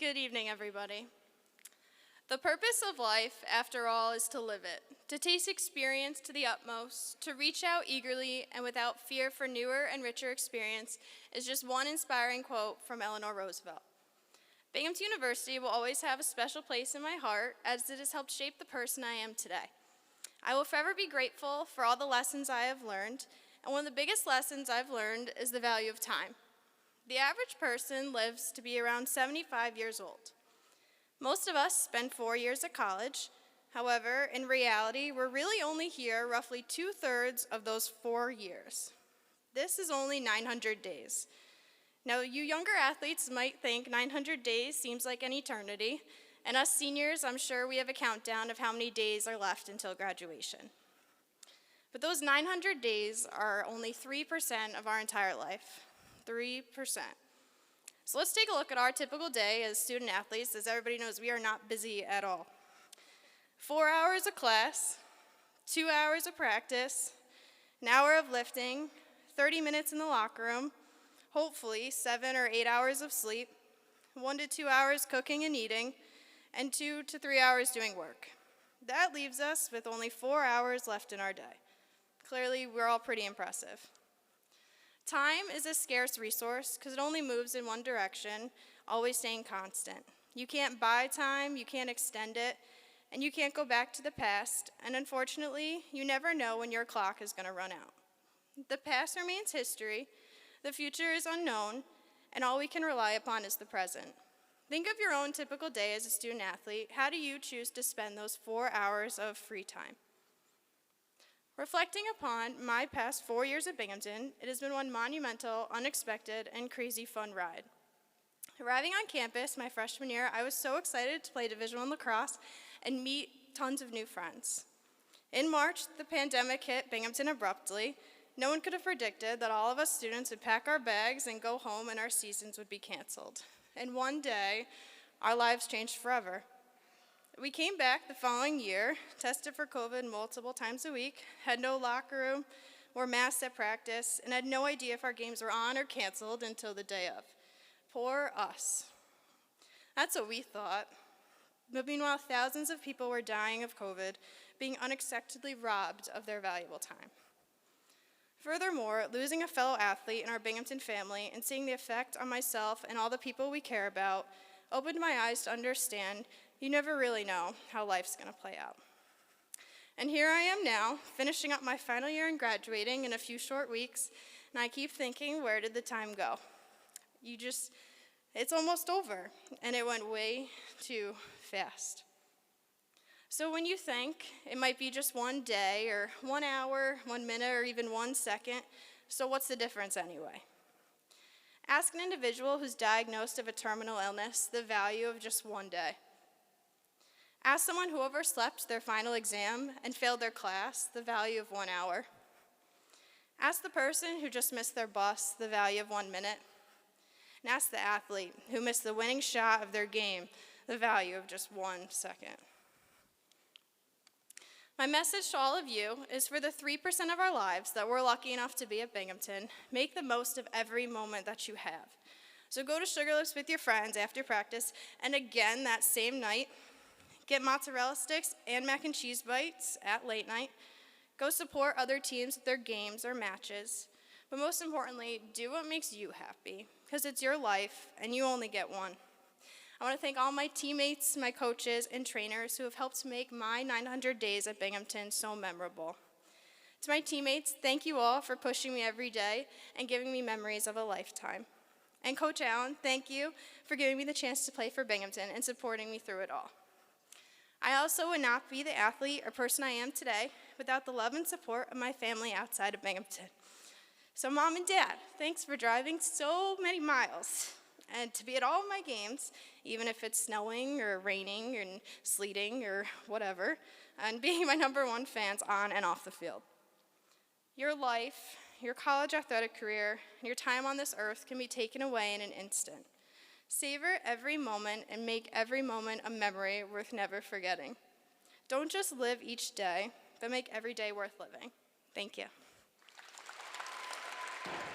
Good evening, everybody. The purpose of life, after all, is to live it, to taste experience to the utmost, to reach out eagerly and without fear for newer and richer experience is just one inspiring quote from Eleanor Roosevelt. Binghamton University will always have a special place in my heart as it has helped shape the person I am today. I will forever be grateful for all the lessons I have learned, and one of the biggest lessons I've learned is the value of time. The average person lives to be around 75 years old. Most of us spend 4 years at college. However, in reality, we're really only here roughly 2/3 of those 4 years. This is only 900 days. Now, you younger athletes might think 900 days seems like an eternity, and us seniors, I'm sure we have a countdown of how many days are left until graduation. But those 900 days are only 3% of our entire life. 3%. So let's take a look at our typical day as student athletes. As everybody knows, we are not busy at all. 4 hours of class, 2 hours of practice, an hour of lifting, 30 minutes in the locker room, hopefully 7 or 8 hours of sleep, 1 to 2 hours cooking and eating, and 2 to 3 hours doing work. That leaves us with only 4 hours left in our day. Clearly, we're all pretty impressive. Time is a scarce resource because it only moves in one direction, always staying constant. You can't buy time, you can't extend it, and you can't go back to the past, and unfortunately, you never know when your clock is going to run out. The past remains history, the future is unknown, and all we can rely upon is the present. Think of your own typical day as a student athlete. How do you choose to spend those 4 hours of free time? Reflecting upon my past 4 years at Binghamton, it has been one monumental, unexpected, and crazy fun ride. Arriving on campus my freshman year, I was so excited to play Division I lacrosse and meet tons of new friends. In March, the pandemic hit Binghamton abruptly. No one could have predicted that all of us students would pack our bags and go home and our seasons would be canceled. And one day, our lives changed forever. We came back the following year, tested for COVID multiple times a week, had no locker room, wore masks at practice, and had no idea if our games were on or canceled until the day of. Poor us. That's what we thought. But meanwhile, thousands of people were dying of COVID, being unexpectedly robbed of their valuable time. Furthermore, losing a fellow athlete in our Binghamton family and seeing the effect on myself and all the people we care about opened my eyes to understand you never really know how life's going to play out. And here I am now, finishing up my final year and graduating in a few short weeks, and I keep thinking, where did the time go? It's almost over, and it went way too fast. So when you think it might be just one day, or 1 hour, 1 minute, or even 1 second, so what's the difference anyway? Ask an individual who's diagnosed of a terminal illness the value of just one day. Ask someone who overslept their final exam and failed their class the value of 1 hour. Ask the person who just missed their bus the value of 1 minute. And ask the athlete who missed the winning shot of their game the value of just 1 second. My message to all of you is for the 3% of our lives that we're lucky enough to be at Binghamton, make the most of every moment that you have. So go to Sugarlips with your friends after practice, and again that same night, get mozzarella sticks and mac and cheese bites at late night. Go support other teams at their games or matches. But most importantly, do what makes you happy, because it's your life and you only get one. I want to thank all my teammates, my coaches, and trainers who have helped make my 900 days at Binghamton so memorable. To my teammates, thank you all for pushing me every day and giving me memories of a lifetime. And Coach Allen, thank you for giving me the chance to play for Binghamton and supporting me through it all. I also would not be the athlete or person I am today without the love and support of my family outside of Binghamton. So Mom and Dad, thanks for driving so many miles and to be at all of my games, even if it's snowing or raining and sleeting or whatever, and being my #1 fans on and off the field. Your life, your college athletic career, and your time on this earth can be taken away in an instant. Savor every moment and make every moment a memory worth never forgetting. Don't just live each day, but make every day worth living. Thank you.